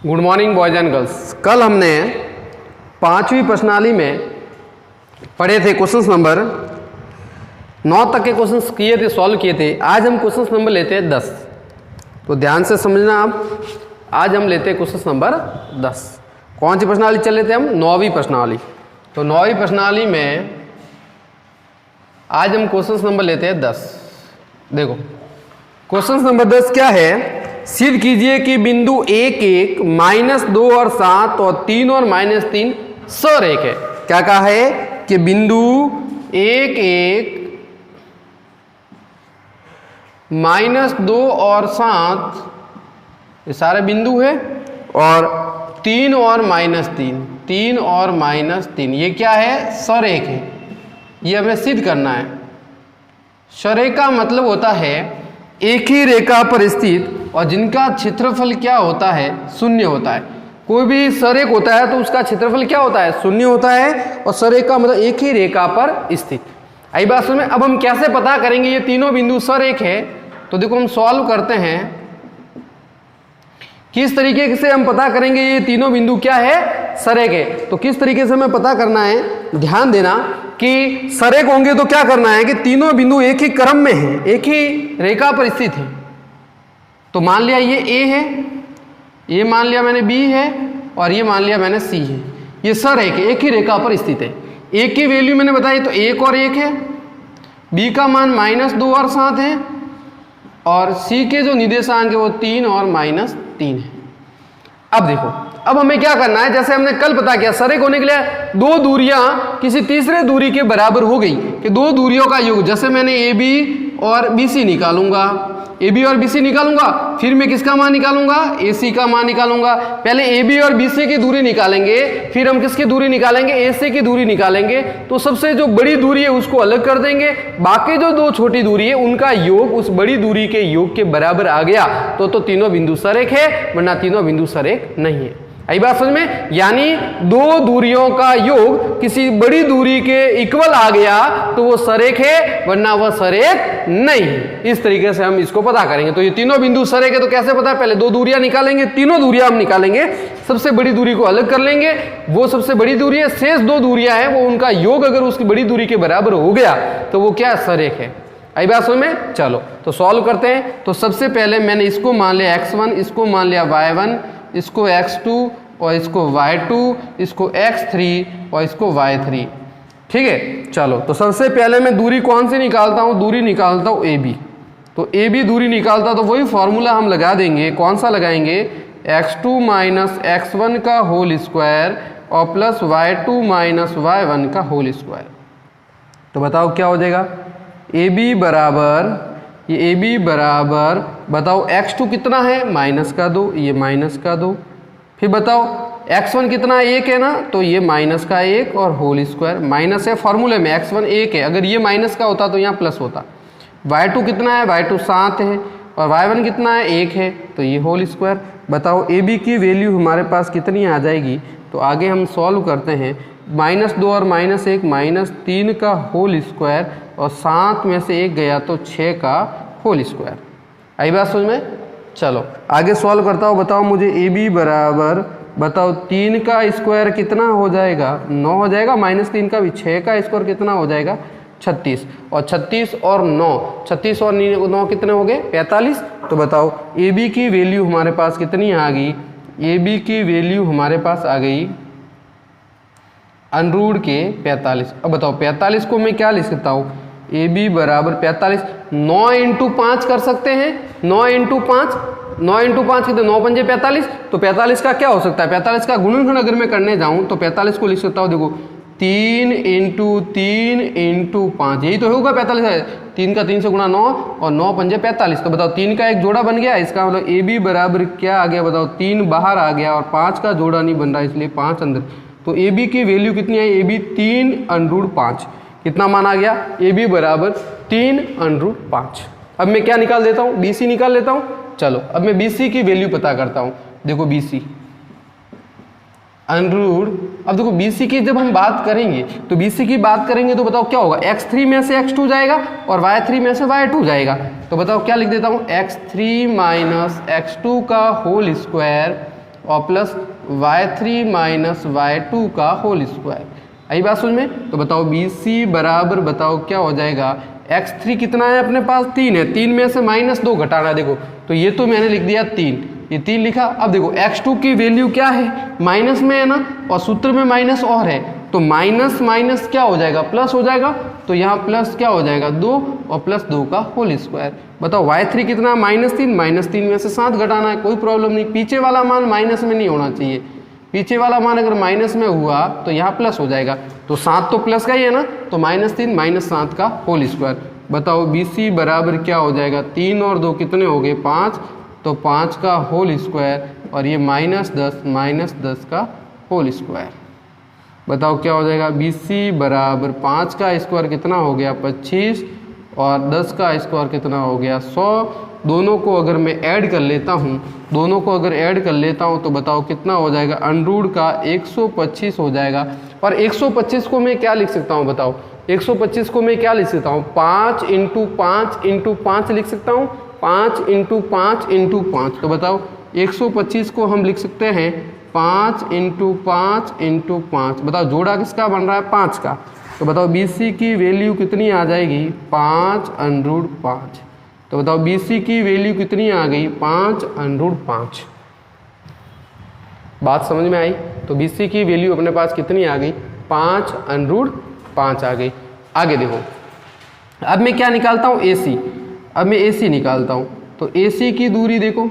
Good morning boys and girls. कल हमने पांचवी प्रश्नावली में पढ़े थे क्वेश्चंस नंबर 9 तक के क्वेश्चंस किए थे, सॉल्व किए थे। आज हम क्वेश्चंस नंबर लेते हैं 10। तो ध्यान से समझना आप, आज हम लेते हैं क्वेश्चंस नंबर 10। कौन सी प्रश्नावली चल रहे थे हम? 9वीं प्रश्नावली। तो 9वीं प्रश्नावली में आज हम क्वेश्चंस नंबर लेते हैं 10। देखो क्वेश्चंस नंबर 10 क्या है? सिद्ध कीजिए कि बिंदु 1 1 -2 और 7 और 3 और -3 सरेख है। क्या कहा है कि बिंदु 1 1 -2 और 7 ये सारे बिंदु है, और 3 और -3 ये क्या है? सरेख है। ये हमें सिद्ध करना है। सरेख का मतलब होता है एक ही रेखा पर स्थित और जिनका क्षेत्रफल क्या होता है? शून्य होता है। कोई भी सरेख होता है तो उसका क्षेत्रफल क्या होता है? शून्य होता है। और सरेख का मतलब एक ही रेखा पर स्थित। आई बात समझ में? अब हम कैसे पता करेंगे ये तीनों बिंदु सरेख है? तो देखो हम सॉल्व करते हैं। किस तरीके से हम पता करेंगे ये तीनों बिंदु क्या है? सरेख है। तो किस तरीके से हमें पता करना है, ध्यान देना कि सरेख होंगे तो क्या करना है कि तीनों बिंदु एक ही क्रम में है, एक ही रेखा पर स्थित है। तो मान लिया ये A है, ये मान लिया मैंने B है, और ये मान लिया मैंने C है। ये सरेख है, एक ही रेखा पर स्थित है। A की वैल्यू मैंने बताई तो 1 और 1 है, B का मान -2 और 7 है, और C के जो निर्देशांक है वो 3 और -3 है। अब देखो, अब हमें क्या करना है? जैसे हमने कल पता किया, सरेख होने के लिए दो दूरियां किसी तीसरे दूरी के बराबर हो गई कि दो दूरियों का योग। जैसे मैंने AB और BC निकालूंगा, AB और BC निकालूंगा, फिर मैं किसका मान निकालूंगा? AC का मान निकालूंगा। पहले AB और BC की दूरी निकालेंगे, फिर हम किसकी दूरी निकालेंगे? AC की दूरी निकालेंगे। तो सबसे जो बड़ी दूरी है उसको अलग कर देंगे, बाकी जो दो छोटी दूरी है उनका योग उस बड़ी दूरी के योग के बराबर आ गया तो तीनों बिंदु सरेख है, वरना तीनों बिंदु सरेख नहीं है। आई बात समझ में? यानी दो दूरियों का योग किसी बड़ी दूरी के इक्वल आ गया तो वो सरेख है, वरना वह सरेख नहीं है। इस तरीके से हम इसको पता करेंगे। तो ये तीनों बिंदु सरेख है। तो कैसे पता है? पहले दो दूरियां निकालेंगे, तीनों दूरियां हम निकालेंगे, सबसे बड़ी दूरी को अलग कर लेंगे, वो सबसे बड़ी दूरी है। शेष दो दूरियां हैं वो उनका योग अगर उसकी बड़ी दूरी के बराबर हो गया तो वो क्या? सरेख है। आई बात समझ में? चलो तो सॉल्व करते हैं। तो सबसे पहले मैंने इसको मान लिया x1, इसको मान लिया y1, इसको x2 और इसको y2, इसको x3 और इसको y3। ठीक है, चलो तो सबसे पहले मैं दूरी कौन सी निकालता हूँ? दूरी निकालता हूँ AB। तो AB दूरी निकालता तो वही फॉर्मूला हम लगा देंगे। कौन सा लगाएंगे? x2 - x1 का होल स्क्वायर और प्लस y2 - y1 का होल स्क्वायर। तो बताओ क्या हो जाएगा? AB बराबर बताओ x2 कितना है? -2, ये -2। फिर बताओ x1 कितना है? 1 है ना, तो ये -1 और होल स्क्वायर। माइनस है फॉर्मूले में, x1 1 है, अगर ये माइनस का होता तो यहाँ प्लस होता। y2 कितना है? y2 7 है, और y1 कितना है? 1 है, तो ये होल स्क्वायर। बताओ AB की वैल्यू हमारे पास कितनी आ जाएगी? तो आगे हम सॉल्व करते हैं। -2 और -1 -3 का होल स्क्वायर, और 7 में से 1 गया तो 6 का होल स्क्वायर। आई बात समझ में? चलो आगे सॉल्व करता हूँ। बताओ मुझे AB बराबर बताओ 3 का स्क्वायर कितना हो जाएगा? 9 हो जाएगा, -3 का भी। 6 का स्क्वायर कितना हो जाएगा? 36, और 36 और 9 कितने हो गए? 45। तो बताओ AB की वैल्यू हमारे पास कितनी आ गई? AB की वैल्यू हमारे पास आ गई √45। अब बताओ 45 को मैं क्या लिख सकता हूँ? AB बराबर 45 9 × 5 कर सकते हैं। 9 × 5 कितने? 9 × 5 = 45। तो 45 का क्या हो सकता है? 45 का गुणनखंड अगर मैं करने जाऊं तो 45 को लिख सकता हूँ। देखो 3 × 3 × 5, यही तो होगा 45 है। 3 का 3 से गुणा 9, और 9 × 5 = 45। तो बताओ 3 का एक जोड़ा बन गया। इसका मतलब AB बराबर क्या आ गया? बताओ 3 बाहर आ गया और 5 का जोड़ा नहीं बन रहा, इसलिए 5 अंदर। तो AB की वैल्यू कितनी आई? AB 3 √5। कितना मान आ गया? AB बराबर 3 √5। अब मैं क्या निकाल देता हूँ? BC निकाल लेता हूँ। चलो अब मैं BC की वैल्यू पता करता हूँ। देखो BC अब देखो BC की जब हम बात करेंगे तो BC की बात करेंगे तो बताओ क्या होगा? x3 में से x2 जाएगा और y3 में से y2 जाएगा। तो बताओ क्या लिख देता हूँ? x3 - x2 का होल स्क्वायर और प्लस y3 माइनस y2 का होल स्क्वायर। आई बात समझ में? तो बताओ BC बराबर बताओ क्या हो जाएगा, x3 कितना है अपने पास 3 है, 3 में से -2 घटाना है। देखो तो ये तो मैंने लिख दिया 3, ये 3 लिखा। अब देखो x2 की वैल्यू क्या है, माइनस में है ना, और सूत्र में माइनस और है, तो माइनस माइनस क्या हो जाएगा, प्लस हो जाएगा। तो यहाँ प्लस क्या हो जाएगा 2 और प्लस 2 का होल स्क्वायर। बताओ y3 कितना, -3, -3 में से 7 घटाना है, कोई प्रॉब्लम नहीं। पीछे वाला मान माइनस में नहीं होना चाहिए, पीछे वाला मान अगर माइनस में हुआ तो यहाँ प्लस हो जाएगा। तो 7 तो प्लस का ही है ना, तो -3 -7 का होल स्क्वायर। बताओ BC बराबर क्या हो जाएगा, 3 और 2 कितने हो गए 5, तो 5 का होल स्क्वायर, और ये -10 का होल स्क्वायर। बताओ क्या हो जाएगा, BC बराबर 5 का स्क्वायर कितना हो गया 25, और 10 का स्क्वायर कितना हो गया 100। दोनों को अगर मैं ऐड कर लेता हूँ, दोनों को अगर ऐड कर लेता हूँ तो बताओ कितना हो जाएगा, अंडरूट का 125 हो जाएगा। और 125 को मैं क्या लिख सकता हूँ बताओ, 125 को मैं क्या लिख सकता हूँ, 5 × 5 × 5 लिख सकता हूँ, 5 × 5 × 5। तो बताओ 125 को हम लिख सकते हैं 5 × 5 × 5। बताओ जोड़ा किसका बन रहा है, 5 का। तो बताओ BC की वैल्यू कितनी आ जाएगी, 5√5। तो बताओ BC की वैल्यू कितनी आ गई, 5√5। बात समझ में आई? तो BC की वैल्यू अपने पास कितनी आ गई, 5√5 आ गई। आगे देखो, अब मैं क्या निकालता हूँ, AC। अब मैं AC निकालता हूँ, तो AC की दूरी देखो,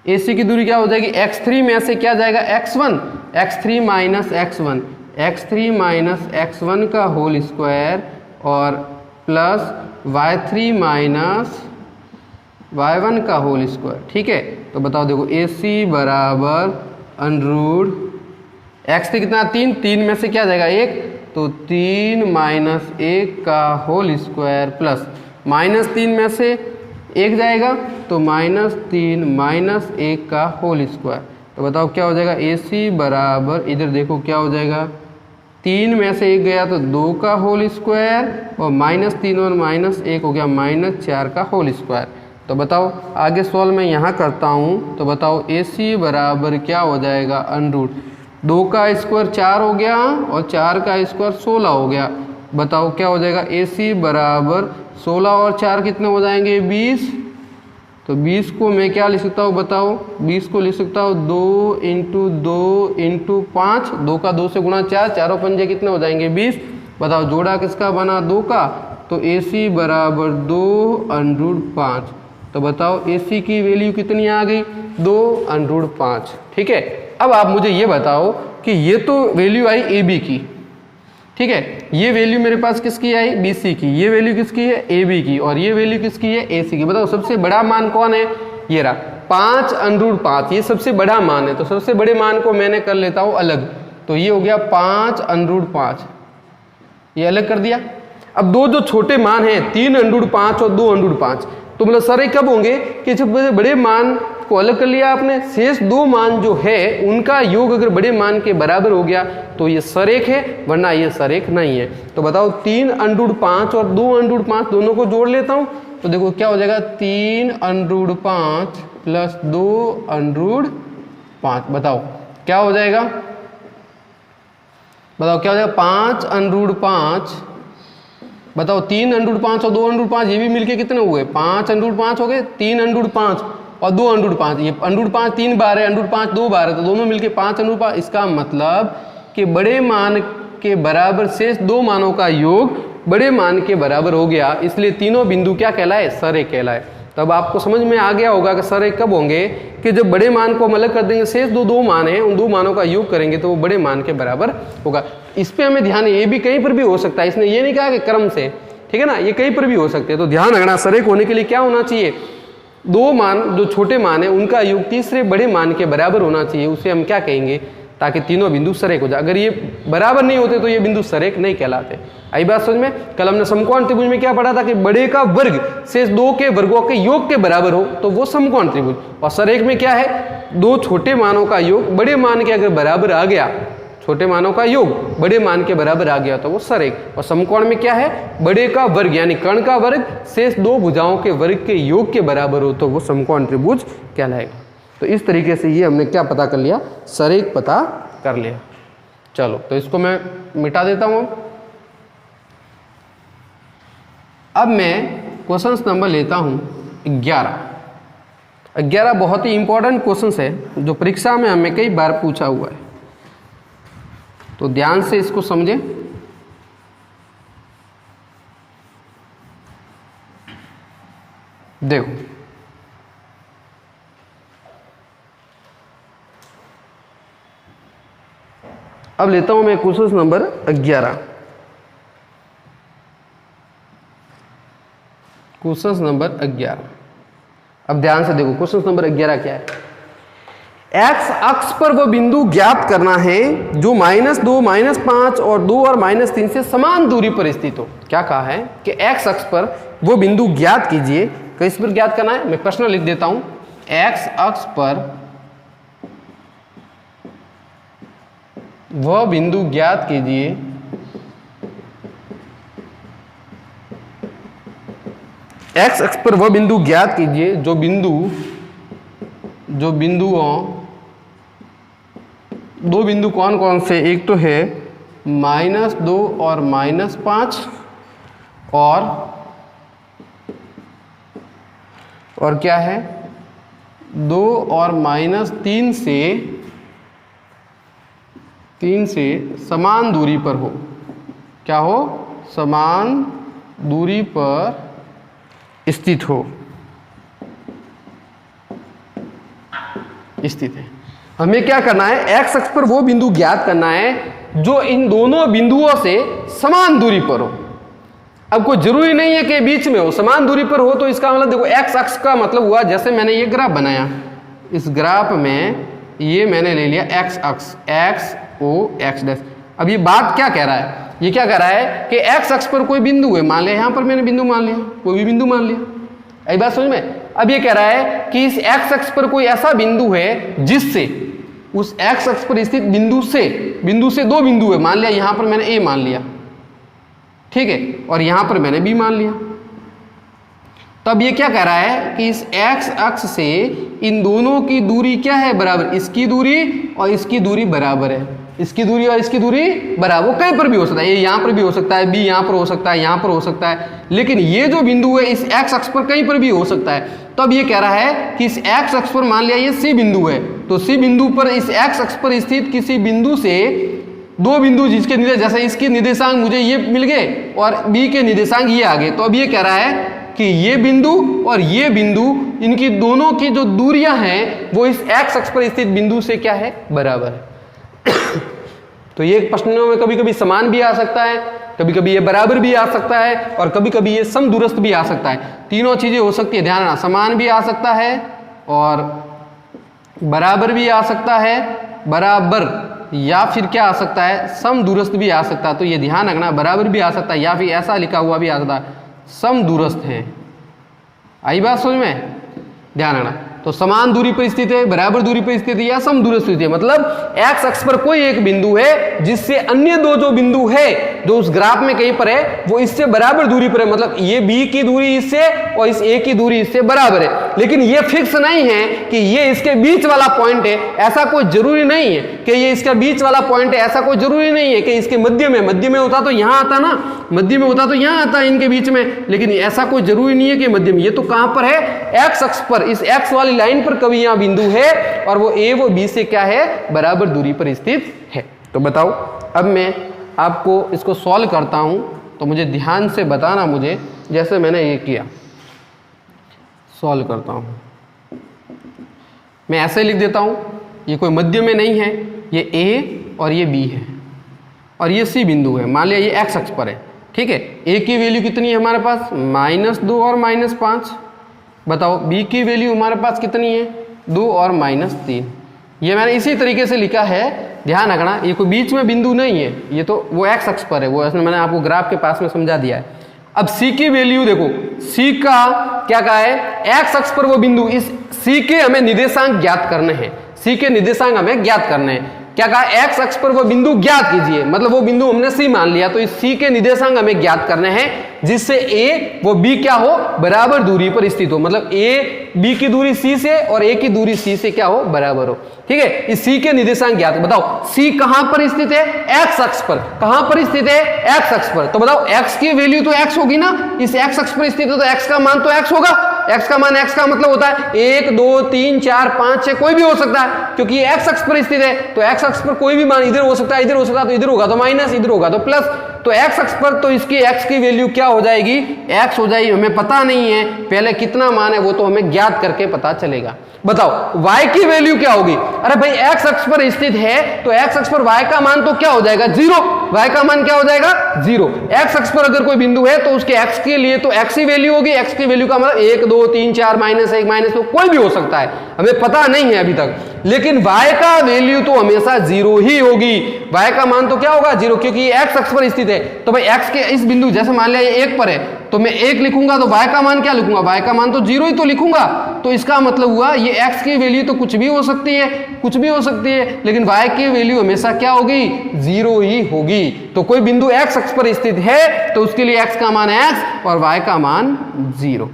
AC की दूरी क्या हो जाएगी, x3 में से क्या जाएगा x1, x3 minus x1, x3 minus x1 का होल स्क्वायर, और प्लस y3 माइनस y1 का होल स्क्वायर। ठीक है, तो बताओ देखो AC बराबर अंडरूट x3 कितना 3, 3 में से क्या जाएगा 1, तो 3 माइनस 1 का होल स्क्वायर, प्लस -3 में से 1 जाएगा तो -3 माइनस 1 का होल स्क्वायर। तो बताओ क्या हो जाएगा, AC बराबर इधर देखो क्या हो जाएगा, 3 में से 1 गया तो 2 का होल स्क्वायर, और -3 और -1 हो गया -4 का होल स्क्वायर। तो बताओ आगे सॉल्व मैं यहाँ करता हूँ, तो बताओ AC बराबर क्या हो जाएगा, अंडरूट 2 का स्क्वायर 4 हो गया, और 4 का स्क्वायर 16 हो गया। बताओ क्या हो जाएगा, AC बराबर 16 और 4 कितने हो जाएंगे 20। तो 20 को मैं क्या लिख सकता हूँ बताओ, 20 को लिख सकता हूँ 2 × 2 × 5, 2 का 2 से गुणा 4, चारों पंजे कितने हो जाएंगे 20। बताओ जोड़ा किसका बना 2 का, तो AC बराबर 2√5। तो बताओ AC की वैल्यू कितनी आ गई, 2√5। ठीक है, अब आप मुझे ये बताओ कि ये तो वैल्यू आई AB की, ठीक है, ये वैल्यू मेरे पास किसकी आई BC की, ये वैल्यू किसकी है AB की, और ये वैल्यू किसकी है AC की। बताओ सबसे बड़ा मान कौन है, ये रहा 5√5, ये सबसे बड़ा मान है। तो सबसे बड़े मान को मैंने कर लेता हूँ अलग, तो ये हो गया 5√5, ये अलग कर दिया। अब दो जो छोटे मान हैं 3√5 और 2√5, तो मतलब सारे कब होंगे कि जब बड़े मान को अलग कर लिया आपने, शेष 2 मान जो है उनका योग अगर बड़े मान के बराबर हो गया तो ये सरेख है, वरना ये सरेख नहीं है। तो बताओ 3√5 और 2√5 दोनों को जोड़ लेता हूँ, तो देखो क्या हो जाएगा 3√5 प्लस 2√5। बताओ क्या हो जाएगा, बताओ क्या हो जाएगा 5√5। बताओ 3√5 और 2√5 ये भी मिलके कितने हुए 5√5 हो गए, 3√5 और 2√5, ये √5 3 बार है, √5 2 बार है, तो दोनों मिलके 5√5। इसका मतलब कि बड़े मान के बराबर शेष 2 मानों का योग बड़े मान के बराबर हो गया, इसलिए तीनों बिंदु क्या कहलाए, सरेख कहलाए। तब आपको समझ में आ गया होगा कि सरेख कब होंगे, कि जब बड़े मान को हम अलग कर देंगे, शेष 2 मान हैं, उन 2 मानों का योग करेंगे तो वो बड़े मान के बराबर होगा। इस पे हमें ध्यान, ये भी कहीं पर भी हो सकता है, इसने ये नहीं कहा कि क्रम से, ठीक है ना, ये कहीं पर भी हो सकते हैं। तो ध्यान रखना, सरेख होने के लिए क्या होना चाहिए, 2 मान जो छोटे मान है उनका योग तीसरे बड़े मान के बराबर होना चाहिए, उसे हम क्या कहेंगे, ताकि तीनों बिंदु सरेख हो जाए। अगर ये बराबर नहीं होते तो ये बिंदु सरेख नहीं कहलाते। आई बात समझ में? कल हमने समकोण त्रिभुज में क्या पढ़ा था कि बड़े का वर्ग शेष 2 के वर्गों के योग के बराबर हो तो वो समकोण त्रिभुज, और सरेख में क्या है, 2 छोटे मानों का योग बड़े मान के अगर बराबर आ गया, छोटे मानों का योग बड़े मान के बराबर आ गया तो वो सरेख। और समकोण में क्या है, बड़े का वर्ग यानी कर्ण का वर्ग शेष 2 भुजाओं के वर्ग के योग के बराबर हो तो वो समकोण त्रिभुज कहलाएगा। तो इस तरीके से ये हमने क्या पता कर लिया, सरेख पता कर लिया। चलो तो इसको मैं मिटा देता हूँ। अब मैं क्वेश्चन नंबर लेता हूँ 11 बहुत ही इंपॉर्टेंट क्वेश्चन है जो परीक्षा में हमें कई बार पूछा हुआ है, तो ध्यान से इसको समझें। देखो अब लेता हूं मैं क्वेश्चन नंबर 11। क्वेश्चन नंबर 11, अब ध्यान से देखो क्वेश्चन नंबर 11 क्या है। एक्स अक्ष पर वो बिंदु ज्ञात करना है जो -2, -5 और 2 और -3 से समान दूरी पर स्थित हो। क्या कहा है कि एक्स अक्ष पर वो बिंदु ज्ञात कीजिए। किस पर ज्ञात करना है, मैं प्रश्न लिख देता हूं। एक्स अक्ष पर वह बिंदु ज्ञात कीजिए एक्स अक्ष पर वह बिंदु ज्ञात कीजिए जो बिंदुओं, दो बिंदु कौन कौन से, एक तो है -2 और -5 और क्या है 2 और -3 से समान दूरी पर हो। क्या हो, समान दूरी पर स्थित हो, स्थित है। हमें क्या करना है, एक्स अक्ष पर वो बिंदु ज्ञात करना है जो इन दोनों बिंदुओं से समान दूरी पर हो। अब कोई जरूरी नहीं है कि बीच में हो, समान दूरी पर हो। तो इसका मतलब देखो एक्स अक्ष का मतलब हुआ, जैसे मैंने ये ग्राफ बनाया, इस ग्राफ में ये मैंने ले लिया एक्स अक्ष, एक्स ओ एक्स डैश। अब ये बात क्या कह रहा है, ये क्या कह रहा है कि एक्स अक्ष पर कोई बिंदु है, मान लिया यहां पर मैंने बिंदु मान लिया, कोई भी बिंदु मान लिया, यही बात समझ में। अब ये कह रहा है कि इस एक्स अक्ष पर कोई ऐसा बिंदु है जिससे उस एक्स अक्ष पर स्थित बिंदु से दो बिंदु है, मान लिया यहां पर मैंने ए मान लिया, ठीक है, और यहां पर मैंने बी मान लिया। तब ये क्या कह रहा है कि इस एक्स अक्ष से इन दोनों की दूरी क्या है, बराबर। इसकी दूरी और इसकी दूरी बराबर है, इसकी दूरी और इसकी दूरी बराबर। वो कहीं पर भी हो सकता है, ये यहाँ पर भी हो सकता है, बी यहाँ पर हो सकता है, यहाँ पर हो सकता है, लेकिन ये जो बिंदु है इस एक्स अक्ष पर कहीं पर भी हो सकता है। तब ये कह रहा है कि इस एक्स अक्ष पर मान लिया ये सी बिंदु है, तो सी बिंदु पर इस एक्स अक्ष पर स्थित किसी बिंदु से दो बिंदु जिसके निर्देश, जैसे इसके निर्देशांक मुझे ये मिल गए और बी के निर्देशांक ये आ गए। तो अब ये कह रहा है कि ये बिंदु और ये बिंदु, इनकी दोनों की जो दूरियां हैं वो इस एक्स अक्ष पर स्थित बिंदु से क्या है, बराबर है। तो ये प्रश्नों में कभी कभी समान भी आ सकता है, कभी कभी ये बराबर भी आ सकता है, और कभी कभी ये समदूरस्थ भी आ सकता है। तीनों चीजें हो सकती है, ध्यान रखना, समान भी आ सकता है और बराबर भी आ सकता है, बराबर या फिर क्या आ सकता है, समदूरस्थ भी आ सकता है। तो ये ध्यान रखना, बराबर भी आ सकता है या फिर ऐसा लिखा हुआ भी आ सकता है, समदूरस्थ है। आई बात समझ में, ध्यान रखना। तो समान दूरी पर स्थित है, बराबर दूरी पर स्थित है या समदूरस्थ स्थित है, मतलब एक्स अक्ष पर कोई एक बिंदु है जिससे अन्य दो जो बिंदु है जो उस ग्राफ में कहीं पर है वो इससे बराबर दूरी पर है, मतलब ये बी की दूरी इससे और इस ए की दूरी इससे बराबर है। लेकिन ये फिक्स नहीं है कि ये इसके बीच वाला पॉइंट है, ऐसा कोई जरूरी नहीं है कि ये इसका बीच वाला पॉइंट है, ऐसा कोई जरूरी नहीं है कि इसके मध्य में होता तो यहां आता ना, मध्य में होता तो यहां आता इनके बीच में, लेकिन ऐसा कोई जरूरी नहीं है कि मध्य में। ये तो कहां पर है, एक्स अक्ष पर, इस एक्स वाली लाइन पर कभी यहां बिंदु है और वो ए वो बी से क्या है, बराबर दूरी पर स्थित है। तो बताओ, अब मैं आपको इसको सॉल्व करता हूं, तो मुझे ध्यान से बताना, मुझे जैसे मैंने ये किया, सॉल्व करता हूं, मैं ऐसे लिख देता हूं, ये कोई मध्य में नहीं है, ये ए और ये बी है और ये सी बिंदु है, मान लिया ये एक्स अक्ष पर है, ठीक है। ए की वैल्यू कितनी है हमारे पास, -2 और -5। बताओ बी की वैल्यू हमारे पास कितनी है, 2 और -3। ये मैंने इसी तरीके से लिखा है, ध्यान रखना, ये कोई बीच में बिंदु नहीं है, ये तो वो एक्स अक्ष पर है, वो मैंने आपको ग्राफ के पास में समझा दिया है। अब सी की वैल्यू देखो, सी का क्या कहा है, एक्स अक्ष पर वो बिंदु, इस सी के हमें निर्देशांक ज्ञात करने हैं, सी के निर्देशांक हमें ज्ञात करने हैं। क्या कहा, एक्स अक्ष पर वो बिंदु ज्ञात कीजिए, मतलब वो बिंदु हमने सी मान लिया, तो इस सी के निर्देशांक हमें ज्ञात करने हैं जिससे ए वो बी क्या हो, बराबर दूरी पर स्थित हो, मतलब ए बी की दूरी सी से और ए की दूरी सी से क्या हो, बराबर हो। ठीक है, इस सी के निर्देशांक ज्ञात। बताओ सी कहां पर स्थित है, एक्स अक्ष पर। कहां पर स्थित है, एक्स अक्ष पर। तो बताओ एक्स की वैल्यू तो एक्स होगी ना, इस एक्स अक्ष पर स्थित है तो एक्स का मान तो एक्स होगा। एक्स का मान, एक्स का मतलब होता है 1 2 3 4 5 6 कोई भी हो सकता है, क्योंकि ये एक्स अक्ष पर स्थित है तो एक्स अक्ष पर कोई भी मान इधर हो सकता है, इधर हो सकता है, तो इधर होगा तो माइनस, इधर होगा तो प्लस। तो एक्स अक्ष पर तो इसकी एक्स की वैल्यू क्या हो जाएगी, एक्स हो जाएगी। हमें पता नहीं है पहले कितना मान है, वो तो हमें ज्ञात करके पता चलेगा। बताओ y की वैल्यू क्या होगी। अरे भाई x अक्ष पर स्थित है तो x अक्ष पर y का मान तो क्या हो जाएगा, 0। y का मान क्या हो जाएगा, 0। x अक्ष पर अगर कोई बिंदु है तो उसके x के लिए तो x ही वैल्यू होगी। x की वैल्यू का मतलब 1 2 3 4 -1 -2 कोई भी हो सकता है, हमें पता नहीं है अभी तक। लेकिन y का वैल्यू तो हमेशा 0 ही होगी। y का मान तो क्या होगा, 0, क्योंकि x अक्ष पर स्थित है। तो भाई x के इस बिंदु, जैसे मान लिया ये 1 पर है तो मैं 1 लिखूंगा, तो y का मान क्या लिखूंगा, y का मान तो 0 ही तो लिखूंगा। तो इसका मतलब हुआ ये x की वैल्यू तो कुछ भी हो सकती है, कुछ भी हो सकती है, लेकिन y की वैल्यू हमेशा क्या होगी, 0 ही होगी। तो कोई बिंदु x अक्ष पर स्थित है तो उसके लिए x का मान x और y का मान 0।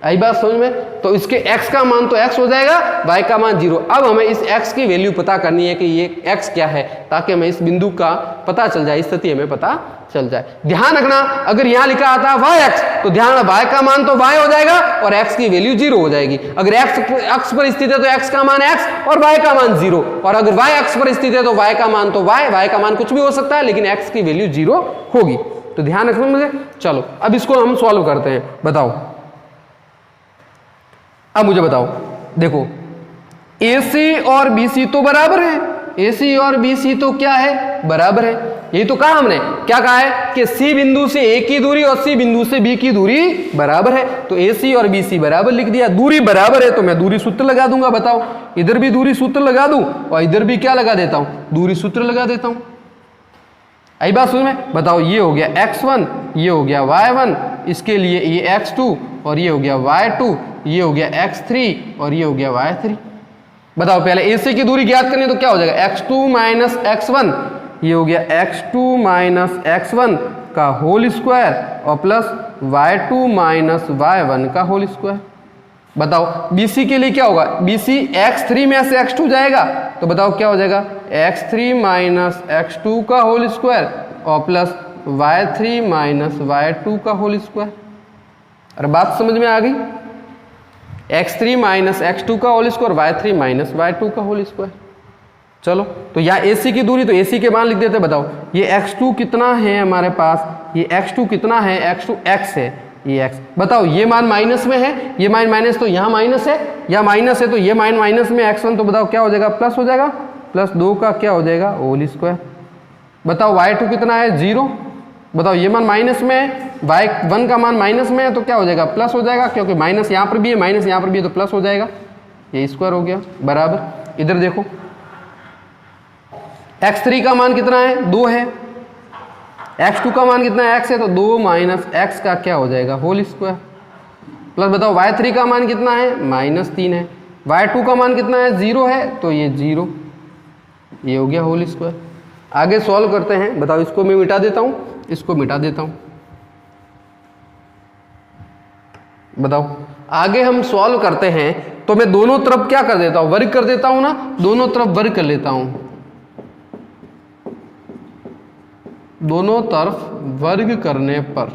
आई बात समझ में। तो इसके x का मान तो x हो जाएगा, y का मान 0। अब हमें इस x की वैल्यू पता करनी है कि ये x क्या है, ताकि हमें इस बिंदु का पता चल जाए, स्थिति हमें पता चल जाए। ध्यान रखना, अगर यहां लिखा आता है yx तो ध्यान, y का मान तो y हो जाएगा और x की वैल्यू 0 हो जाएगी। अगर x अक्ष पर स्थित है तो x का मान x और y का मान 0, और अगर y अक्ष पर स्थित है तो y का मान तो y का मान कुछ भी हो सकता है, लेकिन x की वैल्यू 0 होगी। तो ध्यान रखना मुझे। चलो अब इसको हम सॉल्व करते हैं। बताओ, अब मुझे बताओ, देखो AC और BC तो बराबर है, AC और BC तो क्या है, बराबर है। यही तो कहा हमने, क्या कहा है कि C बिंदु से A की दूरी और C बिंदु से B की दूरी बराबर है। तो AC और BC बराबर लिख दिया, दूरी बराबर है तो मैं दूरी सूत्र लगा दूंगा। बताओ, इधर भी दूरी सूत्र लगा दूं और इधर भी क्या लगा देता हूं, दूरी सूत्र लगा देता हूं। आई बात सुन में। बताओ, ये हो गया x1, ये हो गया y1, इसके लिए ये x2 और ये हो गया y2, ये हो गया x3 और ये हो गया y3। बताओ, पहले AC की दूरी ज्ञात करनी है तो क्या हो जाएगा, x2 माइनस x1, ये हो गया x2 माइनस x1 का होल स्क्वायर और प्लस y2 माइनस y1 का होल स्क्वायर। बताओ BC के लिए क्या होगा, BC x3 में से x2 जाएगा तो बताओ क्या हो जाएगा, x3 माइनस x2 का होल स्क्वायर और प्लस y3 माइनस y2 का होल स्क्वायर। अरे बात समझ में आ गई, x3 माइनस x2 का whole square, y3 minus y2 का होल स्क्वायर। चलो तो यहाँ AC की दूरी, तो AC के मान लिख देते। बताओ ये x2 कितना है हमारे पास, ये x2 कितना है, x2 x है, ये x। बताओ ये मान माइनस में है, ये मान माइनस, तो यहाँ माइनस है, यहाँ माइनस है, तो ये मान माइनस में x1, तो बताओ क्या हो जाएगा, प्लस हो जाएगा, प्लस 2 का क्या हो जाएगा, होल स्क्वायर। बताओ y2 कितना है, 0। बताओ ये मान माइनस में है, y1 का मान माइनस में है तो क्या हो जाएगा, प्लस हो जाएगा, क्योंकि माइनस यहाँ पर भी है, माइनस यहाँ पर भी है तो प्लस हो जाएगा, ये स्क्वायर हो गया बराबर। इधर देखो x3 का मान कितना है, 2 है, x2 का मान कितना है, x है, तो 2 माइनस x का क्या हो जाएगा, होल स्क्वायर। प्लस बताओ y3 का मान कितना है, -3 है, y2 का मान कितना है, 0 है, तो ये 0, ये हो गया होल स्क्वायर। आगे सॉल्व करते हैं। बताओ इसको मैं मिटा देता हूँ, इसको मिटा देता हूँ। बताओ आगे हम सॉल्व करते हैं तो मैं दोनों तरफ क्या कर देता हूँ, वर्ग कर देता हूँ ना, दोनों तरफ वर्ग कर लेता हूँ, दोनों तरफ वर्ग करने पर,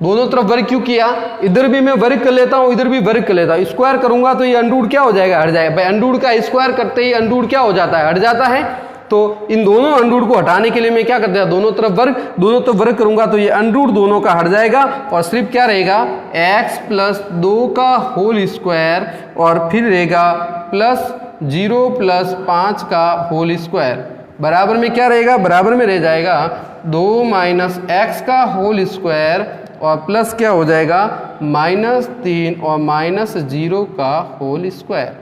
दोनों तरफ वर्ग क्यों किया, इधर भी मैं वर्ग कर लेता हूं, इधर भी वर्ग कर लेता हूं, स्क्वायर करूंगा तो ये अंडरूट क्या हो जाएगा, हट जाएगा। भाई अंडरूट का स्क्वायर करते ही अंडरूट क्या हो जाता है, हट जाता है। तो इन दोनों अंडरूट को हटाने के लिए मैं क्या करता हूं, दोनों तरफ वर्ग करूंगा तो ये अंडरूट दोनों का हट जाएगा और सिर्फ क्या रहेगा, x प्लस 2 का होल स्क्वायर और फिर रहेगा प्लस 0 प्लस 5 का होल स्क्वायर। बराबर में क्या रहेगा, बराबर में रह जाएगा 2 माइनस एक्स का होल स्क्वायर और प्लस क्या हो जाएगा, -3 और -0 का होल स्क्वायर।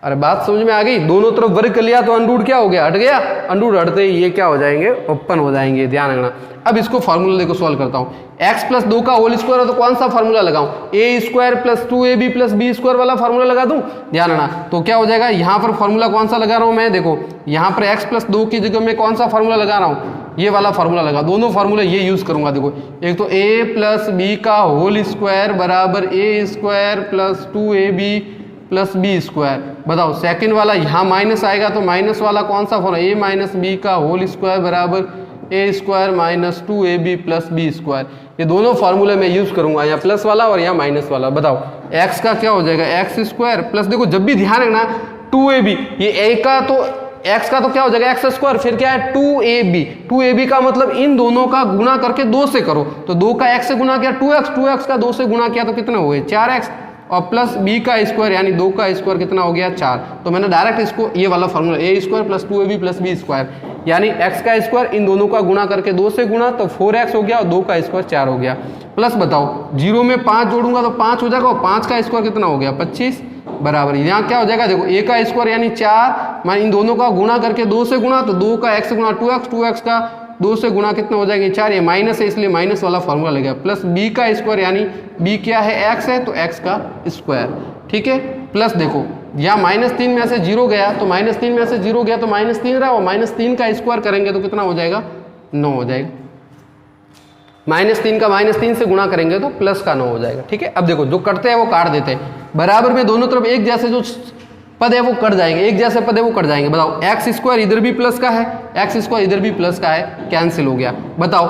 अरे बात समझ में आ गई। दोनों तरफ वर्ग कर लिया तो अंडरूट क्या हो गया, हट गया। अंडरूट हटते ही ये क्या हो जाएंगे, ओपन हो जाएंगे, ध्यान रखना। अब इसको फार्मूला देखो सॉल्व करता हूँ। x प्लस 2 का होल स्क्वायर है तो कौन सा फार्मूला लगाऊं, a square plus 2ab plus b square वाला फार्मूला लगा दूं, ध्यान रखना। तो क्या हो जाएगा, यहाँ पर फार्मूला कौन सा लगा रहा हूँ मैं, देखो यहाँ पर x प्लस 2 की जगह में कौन सा फार्मूला लगा रहा हूँ, ये वाला फार्मूला लगा। दोनों फार्मूला ये यूज करूंगा। देखो एक तो a प्लस b का होल स्क्वायर बराबर a square plus 2ab plus b square. बताओ सेकंड वाला यहाँ माइनस आएगा तो माइनस वाला कौन सा फॉर्मूला, a माइनस बी का होल स्क्वायर बराबर a square minus 2ab plus b square. ये दोनों फार्मूले में यूज करूंगा, यहाँ प्लस वाला और यहाँ माइनस वाला। बताओ x का क्या हो जाएगा, एक्स स्क्वायर प्लस, देखो जब भी ध्यान रखना 2ab, ये a का तो x का तो क्या हो जाएगा एक्स स्क्वायर, फिर क्या है 2ab का मतलब इन दोनों का गुणा करके 2 से करो। तो 2 का x से गुणा किया 2x का 2 से गुणा किया तो कितना हो गया 4x, और प्लस b का स्क्वायर यानी 2 का स्क्वायर कितना हो गया 4। तो मैंने डायरेक्ट इसको ये वाला formula a square plus 2ab plus b square यानी x का स्क्वायर इन दोनों का गुणा करके 2 से गुणा तो 4x हो गया और 2 का स्क्वायर 4 हो गया। प्लस बताओ 0 में 5 जोड़ूंगा तो 5 हो जाएगा और 5 का स्क्वायर कितना हो गया 25 बराबर। यहाँ क्या हो जाएगा, देखो a का स्क्वायर यानी 4 मान इन दोनों का गुणा करके 2 से गुणा तो 2 का x से गुणा 2x का 2 से गुणा कितना हो जाएगा 4, ये माइनस है इसलिए माइनस वाला फॉर्मूला लगेगा। प्लस b का स्क्वायर यानी b क्या है x है तो x का स्क्वायर, ठीक है। प्लस देखो यहाँ -3 में से 0 गया तो -3 में से 0 गया तो -3 रहा और -3 का स्क्वायर करेंगे तो कितना हो जाएगा 9 हो जाएगा। -3 का -3 से गुणा करेंगे तो प्लस का 9 हो जाएगा, ठीक है। अब देखो जो कटते हैं वो काट देते हैं, बराबर में दोनों तरफ एक जैसे जो पद है वो कट जाएंगे, एक जैसे पद है वो कट जाएंगे। बताओ एक्स स्क्वायर इधर भी प्लस का है, एक्स स्क्वायर इधर भी प्लस का है, कैंसिल हो गया। बताओ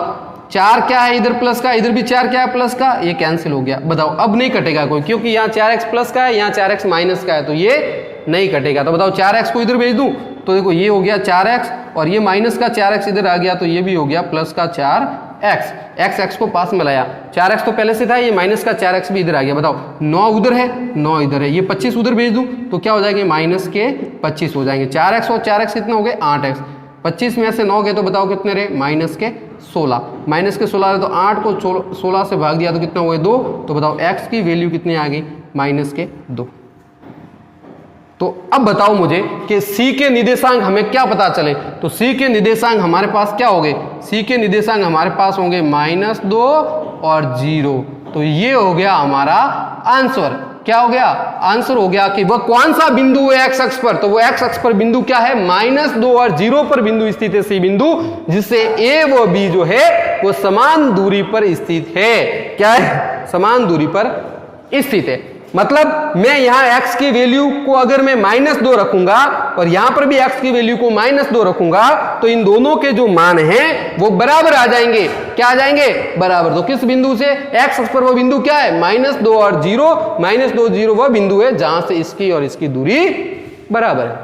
4 क्या है इधर प्लस का, इधर भी 4 क्या है प्लस का, ये कैंसिल हो गया। बताओ अब नहीं कटेगा कोई, क्योंकि यहाँ 4x प्लस का है, यहाँ 4x माइनस का है तो ये नहीं कटेगा। तो बताओ 4x को इधर भेज दूं तो देखो ये हो गया 4x और ये माइनस का 4x इधर आ गया तो ये भी हो गया प्लस का 4x। x को पास में लाया, 4x तो पहले से था, ये माइनस का 4x भी इधर आ गया। बताओ 9 उधर है 9 इधर है, ये 25 उधर भेज दूं तो क्या हो जाएंगे माइनस के 25 हो जाएंगे। 4x और 4x कितना हो गए 8x, 25 में से 9 गए तो बताओ कितने रहे माइनस के 16, माइनस के 16 रहे तो 8 को 16 से भाग दिया तो कितना हुए 2। तो बताओ x की वैल्यू कितनी आ गई माइनस के 2। तो अब बताओ मुझे कि c के निर्देशांक हमें क्या पता चले, तो c के निर्देशांक हमारे पास क्या हो गए, c के निर्देशांक हमारे पास होंगे -2 और 0। तो ये हो गया हमारा आंसर। क्या हो गया आंसर हो गया कि वह कौन सा बिंदु है एक्स अक्ष पर, तो वो एक्स अक्ष पर बिंदु क्या है -2 और 0 पर बिंदु स्थित है, सी बिंदु, जिससे a व b जो है वो समान दूरी पर स्थित है। क्या है समान दूरी पर स्थित है। मतलब मैं यहाँ x की वैल्यू को अगर मैं -2 रखूंगा और यहाँ पर भी x की वैल्यू को -2 रखूंगा तो इन दोनों के जो मान हैं वो बराबर आ जाएंगे। क्या आ जाएंगे बराबर। तो किस बिंदु से, x अक्ष पर वो बिंदु क्या है -2 और 0, -2 0 वह बिंदु है जहां से इसकी और इसकी दूरी बराबर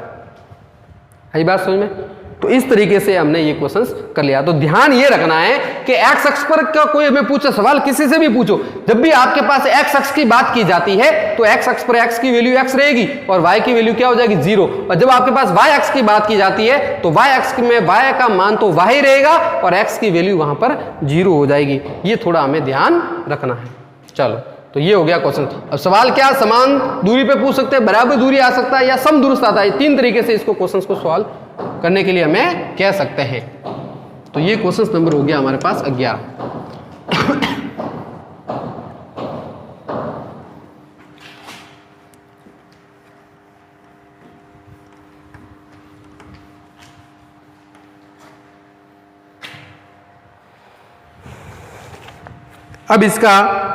है। बात समझ में। तो इस तरीके से हमने ये क्वेश्चंस कर लिया। तो ध्यान ये रखना है कि एक्स अक्ष पर का कोई हमें पूछे सवाल, किसी से भी पूछो, जब भी आपके पास एक्स अक्ष की बात की जाती है तो एक्स अक्ष पर एक्स की वैल्यू एक्स रहेगी और वाई की वैल्यू क्या हो जाएगी 0। और जब आपके पास वाई अक्ष की बात की जाती है तो वाई अक्ष में वाई का मान तो वाई रहेगा और एक्स की वैल्यू वहां पर 0 हो जाएगी। ये थोड़ा हमें ध्यान रखना है। चलो तो ये हो गया क्वेश्चन। अब सवाल क्या, समान दूरी पे पूछ सकते हैं, बराबर दूरी आ सकता है या समदूरस्थ आता है। 3 तरीके से इसको क्वेश्चंस को सॉल्व करने के लिए हमें कह सकते हैं। तो ये क्वेश्चन नंबर हो गया हमारे पास 11। अब इसका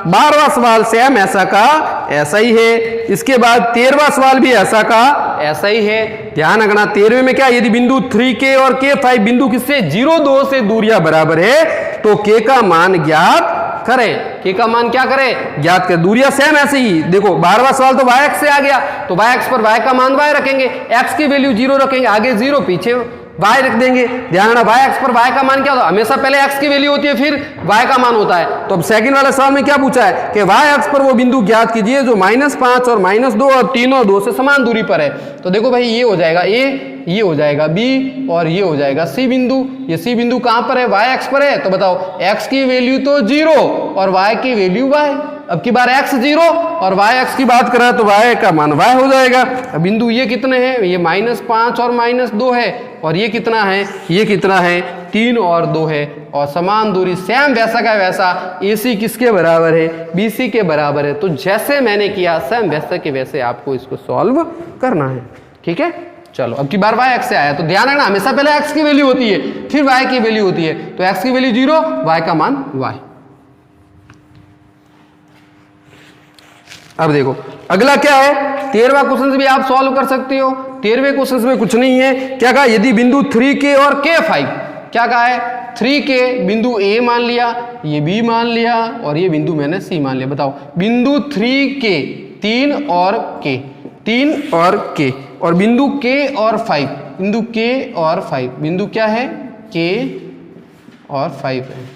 12वां सवाल सेम ऐसा का ऐसा ही है। इसके बाद 13वां सवाल भी ऐसा का ऐसा ही है। ध्यान रखना 13वें में क्या, यदि बिंदु 3k और k5 बिंदु किससे 0 2 से दूरियां बराबर है तो k का मान ज्ञात करें। k का मान क्या करें ज्ञात करें। दूरियां सेम ऐसे ही। देखो 12वां सवाल तो y अक्ष से आ गया तो y अक्ष पर y का मान y रखेंगे, x की वैल्यू 0 रखेंगे, आगे 0 पीछे y रख देंगे। ध्यान रखना y अक्ष पर y का मान क्या होता है, हमेशा पहले x की वैल्यू होती है फिर y का मान होता है। तो अब सेकंड वाले सवाल में क्या पूछा है कि y अक्ष पर वो बिंदु ज्ञात कीजिए जो -5 और -2 और तीनों 2 से समान दूरी पर है। तो देखो भाई ये हो जाएगा a, ये हो जाएगा b और ये हो जाएगा c बिंदु। ये c बिंदु कहां पर है y अक्ष पर है। तो बताओ x की वैल्यू तो 0 और y की वैल्यू y, अब की बार x 0 और y x की बात करें तो y का मान y हो जाएगा। अब बिंदु ये कितने हैं, ये -5 और -2 है, और ये कितना है, ये कितना है 3 और 2 है, और समान दूरी सेम वैसा का वैसा AC किसके बराबर है, BC के बराबर है। तो जैसे मैंने किया सेम वैसे के वैसे आपको इसको सॉल्व करना है, ठीक है। चलो अब की बार y x से आया तो ध्यान रखना हमेशा पहले x की वैल्यू होती है फिर y की वैल्यू होती है, तो x की वैल्यू 0, y का मान y। अब देखो अगला क्या है, 13वां क्वेश्चन भी आप सॉल्व कर सकते हो। 13वें क्वेश्चन में कुछ नहीं है, क्या कहा, यदि बिंदु 3K और K5, क्या कहा है 3K बिंदु A मान लिया, ये B मान लिया, और ये बिंदु मैंने C मान लिया। बताओ बिंदु 3K 3 और K, 3 और K, और बिंदु K और 5, बिंदु K और 5, बिंदु क्या है K और 5 है।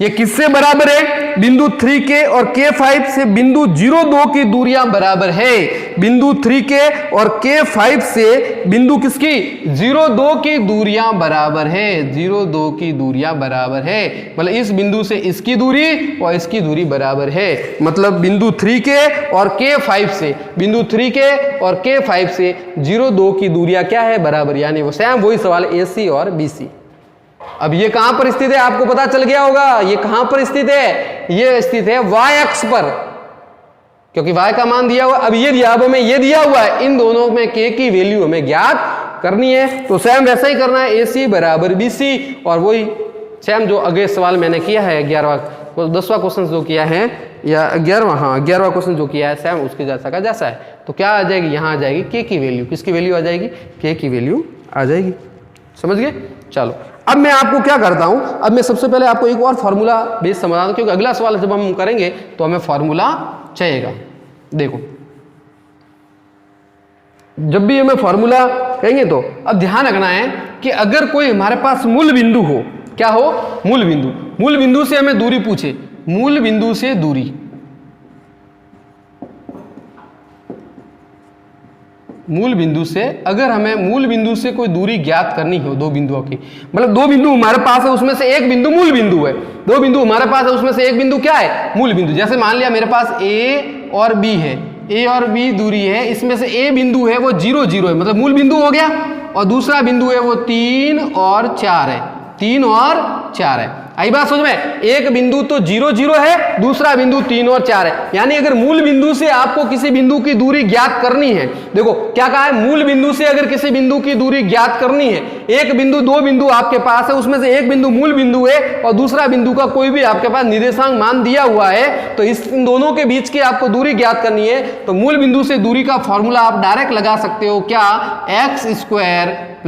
ये किससे बराबर है, बिंदु 3K और K5 से बिंदु 0,2 की दूरियां बराबर है। बिंदु 3K और K5 से बिंदु किसकी 0,2 की दूरियां बराबर है, 0,2 की दूरियां बराबर है, मतलब इस बिंदु से इसकी दूरी और इसकी दूरी बराबर है। मतलब बिंदु 3K और K5 से, बिंदु 3K और K5 से 0,2 की दूरियां क्या है, बराबर, यानी वो सेम वही सवाल AC और BC। अब ये कहां पर स्थित है, आपको पता चल गया होगा, ये कहां पर स्थित है, ये स्थित है y अक्ष पर, क्योंकि y का मान दिया हुआ। अब ये दिया, अब हमें ये दिया हुआ है, इन दोनों में k की वैल्यू हमें ज्ञात करनी है, तो सेम वैसा ही करना है, AC बराबर BC, और वही सेम जो अगले सवाल मैंने किया है 10वां क्वेश्चन जो किया है, या 11वां, हाँ 11वां क्वेश्चन जो किया है सेम उसके जैसा का जैसा है। तो क्या आ जाएगी, यहाँ आ जाएगी k की वैल्यू, किसकी वैल्यू आ जाएगी, k की वैल्यू आ जाएगी। समझ गए। चलो अब मैं आपको क्या करता हूं, अब मैं सबसे पहले आपको एक और फॉर्मूला बेस समझा दूं, क्योंकि अगला सवाल जब हम करेंगे तो हमें फॉर्मूला चाहिएगा। देखो जब भी हमें फॉर्मूला कहेंगे तो अब ध्यान रखना है कि अगर कोई हमारे पास मूल बिंदु हो, क्या हो, मूल बिंदु, मूल बिंदु से हमें दूरी पूछे, मूल बिंदु से दूरी, मूल बिंदु से, अगर हमें मूल बिंदु से कोई दूरी ज्ञात करनी हो दो बिंदुओं की, मतलब दो बिंदु हमारे पास है उसमें से एक बिंदु मूल बिंदु है, दो बिंदु हमारे पास है उसमें से एक बिंदु क्या है, मूल बिंदु। जैसे मान लिया मेरे पास A और B है, A और B दूरी है, इसमें से A बिंदु है वो 0, 0 है, मतलब मूल बिंदु हो गया, और दूसरा बिंदु है वो 3 और 4 है, 3 और 4 है। आई बात समझ में, एक बिंदु तो 0, 0 है, दूसरा बिंदु 3 और 4 है। यानी अगर मूल बिंदु से आपको किसी बिंदु की दूरी ज्ञात करनी है, देखो क्या कहा है, मूल बिंदु से अगर किसी बिंदु की दूरी ज्ञात करनी है, एक बिंदु, दो बिंदु आपके पास है, उसमें से एक बिंदु मूल बिंदु है और दूसरा बिंदु का कोई भी आपके पास निर्देशांक मान दिया हुआ है, तो इन दोनों के बीच की आपको दूरी ज्ञात करनी है, तो मूल बिंदु से दूरी का फॉर्मूला आप डायरेक्ट लगा सकते हो, क्या, x² +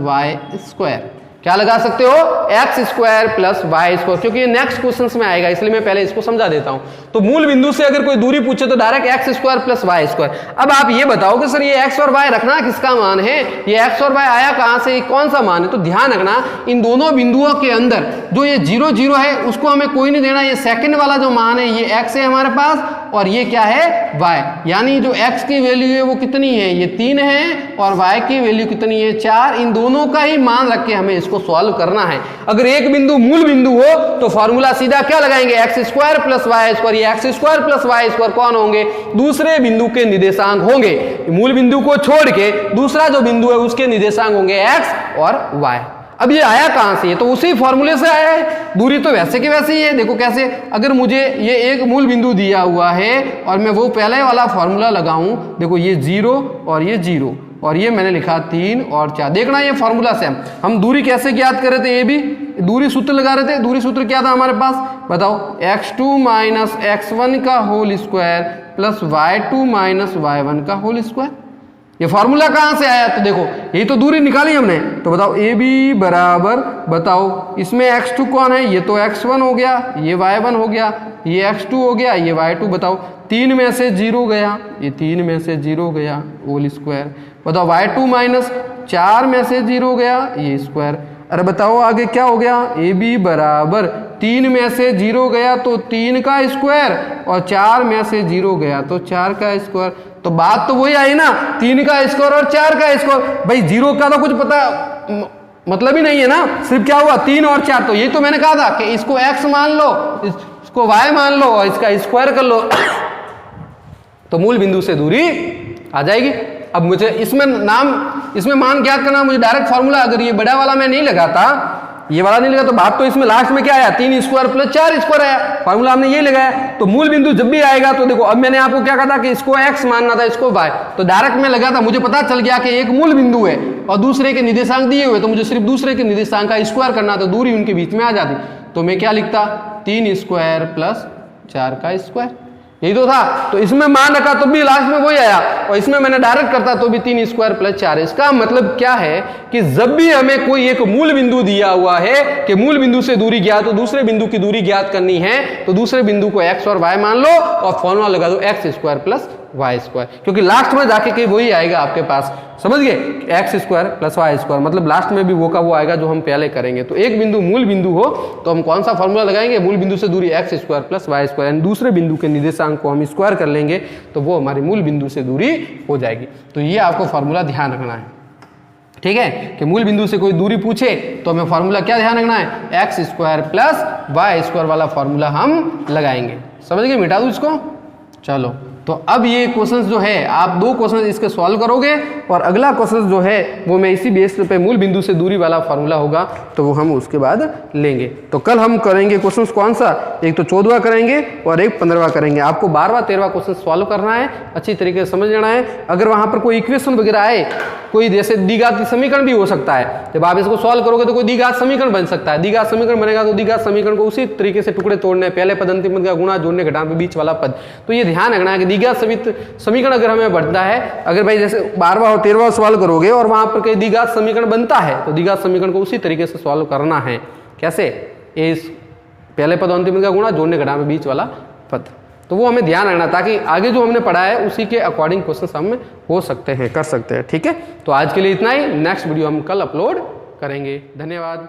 y²। क्या लगा सकते हो, x² + y², क्योंकि ये नेक्स्ट क्वेश्चन में आएगा, इसलिए मैं पहले इसको समझा देता हूं। तो मूल बिंदु से अगर कोई दूरी पूछे तो डायरेक्ट x² + y²। अब आप ये बताओ कि सर ये x और y रखना किसका मान है, ये x और y आया कहां से, कौन सा मान है। तो ध्यान रखना इन दोनों बिंदुओं के अंदर जो ये 0, 0 है उसको हमें कोई नहीं देना, ये सेकंड वाला जो मान है ये x है हमारे पास, और ये क्या है, y। यानी जो x की वैल्यू है वो कितनी है, ये 3 है, और y की वैल्यू कितनी है, 4। इन दोनों का ही मान रख के हमें इसको सॉल्व करना है। अगर एक बिंदु मूल बिंदु हो तो फॉर्मूला सीधा क्या लगाएंगे, x² + y²। ये x² + y² कौन होंगे, दूसरे बिंदु के निर्देशांक होंगे, मूल बिंदु को छोड़ के दूसरा जो बिंदु है उसके निर्देशांक होंगे x और y। अब ये आया कहां से, तो उसी फॉर्मूले से आया है, दूरी तो वैसे के वैसे ही है। देखो कैसे, अगर मुझे ये एक मूल बिंदु दिया हुआ है और मैं वो पहले वाला फॉर्मूला लगाऊं, देखो ये 0 और ये 0, और ये मैंने लिखा 3 और 4। देखना ये फॉर्मूला से हम दूरी कैसे ज्ञात कर रहे थे, ये भी दूरी सूत्र लगा रहे थे। दूरी सूत्र क्या था हमारे पास, बताओ, x2 - x1 का whole square plus y2 - y1 का होल स्क्वायर। ये फॉर्मूला कहां से आया, तो देखो यही तो दूरी निकाली हमने। तो बताओ ए बी बराबर, बताओ इसमें x2 कौन है, ये तो x1 हो गया, ये y1 हो गया, ये x2 हो गया, ये y2। बताओ 3 में से 0 गया, ये 3 में से 0 गया, होल स्क्वायर। बताओ y2 - 4 में से 0 गया, ये स्क्वायर। अरे बताओ आगे क्या हो गया, ए बी बराबर 3 में से 0 गया तो 3 का स्क्वायर, और 4 में से 0 गया तो 4 का स्क्वायर। तो बात तो वही आई ना, 3 का स्क्वायर और 4 का स्क्वायर। भाई 0 का तो कुछ पता मतलब ही नहीं है ना, सिर्फ क्या हुआ 3 और 4। तो ये तो मैंने कहा था कि इसको x मान लो, इसको y मान लो और इसका स्क्वायर कर लो तो मूल बिंदु से दूरी आ जाएगी। अब मुझे इसमें मान ज्ञात करना, मुझे डायरेक्ट फॉर्मूला, अगर ये बड़ा वाला मैं नहीं लगाता, ये वाला नहीं लगा, तो बात तो इसमें लास्ट में क्या आया, 3 स्क्वायर प्लस 4 स्क्वायर आया, फार्मूला हमने ये लगाया। तो मूल बिंदु जब भी आएगा तो देखो, अब मैंने आपको क्या कहा था कि इसको x मानना था, इसको y, तो डायरेक्ट में लगा था, मुझे पता चल गया कि एक मूल बिंदु है और दूसरे के निर्देशांक दिए हुए, तो मुझे सिर्फ दूसरे के निर्देशांक का स्क्वायर करना, तो दूरी उनके बीच में आ जाती। तो मैं क्या लिखता, 3 स्क्वायर प्लस 4 का स्क्वायर, यही तो था। तो इसमें मान रखा तो भी लास्ट में वही आया, और इसमें मैंने डायरेक्ट करता तो भी 3 स्क्वायर प्लस 4। इसका मतलब क्या है कि जब भी हमें कोई एक मूल बिंदु दिया हुआ है कि मूल बिंदु से दूरी ज्ञात, तो दूसरे बिंदु की दूरी ज्ञात करनी है, तो दूसरे बिंदु को x और y मान लो और फॉर्मूला लगा दो x square plus y square, क्योंकि लास्ट में जाके कि वही आएगा आपके पास, समझ गए, x square plus y square, मतलब लास्ट में भी वो का वो आएगा जो हम पहले करेंगे। तो एक बिंदु मूल बिंदु हो तो हम कौन सा फॉर्मूला लगाएंगे, मूल बिंदु से दूरी x square plus y square, यानी दूसरे बिंदु के निर्देशांक को हम स्क्वायर कर लेंगे तो वो हमारी मूल बिंदु से दूरी हो जाएगी। तो ये आपको फॉर्मूला ध्यान रखना है, ठीक है, कि मूल बिंदु से कोई दूरी पूछे तो हमें फॉर्मूला क्या ध्यान रखना है, x square plus y square वाला फॉर्मूला हम लगाएंगे। समझ गए, मिटा दूं इसको। चलो, तो अब ये क्वेश्चंस जो है आप 2 क्वेश्चन इसके सॉल्व करोगे और अगला क्वेश्चन जो है वो मैं इसी बेस पे मूल बिंदु से दूरी वाला फॉर्मूला होगा तो वो हम उसके बाद लेंगे। तो कल हम करेंगे क्वेश्चंस कौन सा, एक तो 14वां करेंगे और एक 15वां करेंगे। आपको 12वां 13वां क्वेश्चन सॉल्व करना है, अच्छी तरीके से समझ लेना है। अगर वहां पर कोई इक्वेशन वगैरह आए, कोई जैसे द्विघात समीकरण भी हो सकता है, जब आप इसको सॉल्व करोगे तो कोई द्विघात समीकरण बन सकता है। द्विघात समीकरण बनेगा तो द्विघात समीकरण को उसी तरीके से टुकड़े तोड़ने, पहले पद अंतिम पद का गुणा, जोड़ने घटाने, बीच वाला पद। तो ये ध्यान रखना है कि द्विघात समीकरण अगर हमें बढ़ता है, अगर भाई जैसे 12वां और 13वां सॉल्व करोगे और वहां पर कोई द्विघात समीकरण बनता है तो द्विघात समीकरण को उसी तरीके से सॉल्व करना है। कैसे, इस पहले पद अंतिम पद का गुणा, जोड़ने घटाने, बीच वाला पद। तो वो हमें ध्यान रखना ताकि आगे जो हमने पढ़ा है उसी के अकॉर्डिंग क्वेश्चन हम हो सकते हैं, कर सकते हैं। ठीक है, तो आज के लिए इतना ही, नेक्स्ट वीडियो हम कल अपलोड करेंगे। धन्यवाद।